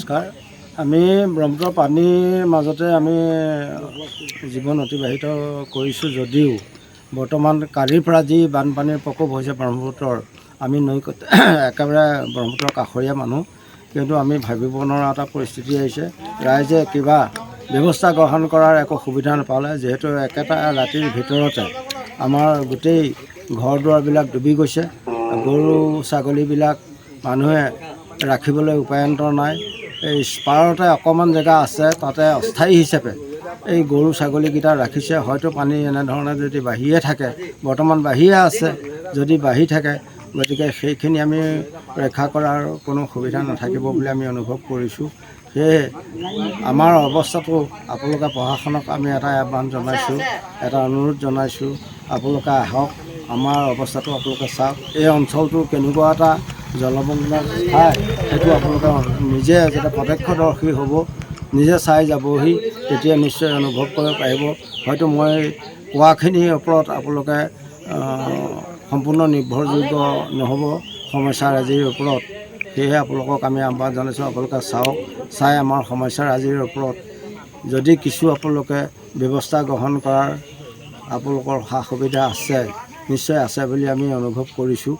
নমস্কাৰ। আমি ব্ৰহ্মপুত্ৰ পানীৰ মাজতে আমি জীৱন অতিবাহিত কৰিছোঁ যদিও বৰ্তমান কালিৰ পৰা যি বানপানীৰ প্ৰকোপ হৈছে ব্ৰহ্মপুত্ৰৰ, আমি নৈ একেবাৰে ব্ৰহ্মপুত্ৰৰ কাষৰীয়া মানুহ, কিন্তু আমি ভাবিব নোৱাৰা এটা পৰিস্থিতি আহিছে। ৰাইজে কিবা ব্যৱস্থা গ্ৰহণ কৰাৰ একো সুবিধা নাপালে, যিহেতু একেটা ৰাতিৰ ভিতৰতে আমাৰ গোটেই ঘৰ দুৱাৰবিলাক ডুবি গৈছে। গৰু ছাগলীবিলাক মানুহে ৰাখিবলৈ উপায়ন্তৰ নাই। এই পাৰতে অকণমান জেগা আছে, তাতে অস্থায়ী হিচাপে এই গৰু ছাগলীকেইটা ৰাখিছে। হয়তো পানী এনেধৰণে যদি বাঢ়িয়ে থাকে, বৰ্তমান বাঢ়িয়ে আছে, যদি বাঢ়ি থাকে, গতিকে সেইখিনি আমি ৰক্ষা কৰাৰ কোনো সুবিধা নাথাকিব বুলি আমি অনুভৱ কৰিছোঁ। সেয়েহে আমাৰ অৱস্থাটো আপোনালোকে প্ৰশাসনক আমি এটা আহ্বান জনাইছোঁ, এটা অনুৰোধ জনাইছোঁ, আপোনালোকে আহক, আমাৰ অৱস্থাটো আপোনালোকে চাওক। এই অঞ্চলটো কেনেকুৱা এটা জলমগ্ন ঠাই, সেইটো আপোনালোকে নিজে যেতিয়া প্ৰত্যক্ষদৰ্শী হ'ব, নিজে চাই যাবহি, তেতিয়া নিশ্চয় অনুভৱ কৰিব পাৰিব। হয়তো মই কোৱাখিনিৰ ওপৰত আপোনালোকে সম্পূৰ্ণ নিৰ্ভৰযোগ্য নহ'ব সমস্যাৰাজিৰ ওপৰত। সেয়েহে আপোনালোকক আমি আহ্বান জনাইছোঁ, আপোনালোকে চাওক, চাই আমাৰ সমস্যাৰাজিৰ ওপৰত যদি কিছু আপোনালোকে ব্যৱস্থা গ্ৰহণ কৰাৰ আপোনালোকৰ সা সুবিধা আছে, নিশ্চয় আছে বুলি আমি অনুভৱ কৰিছোঁ।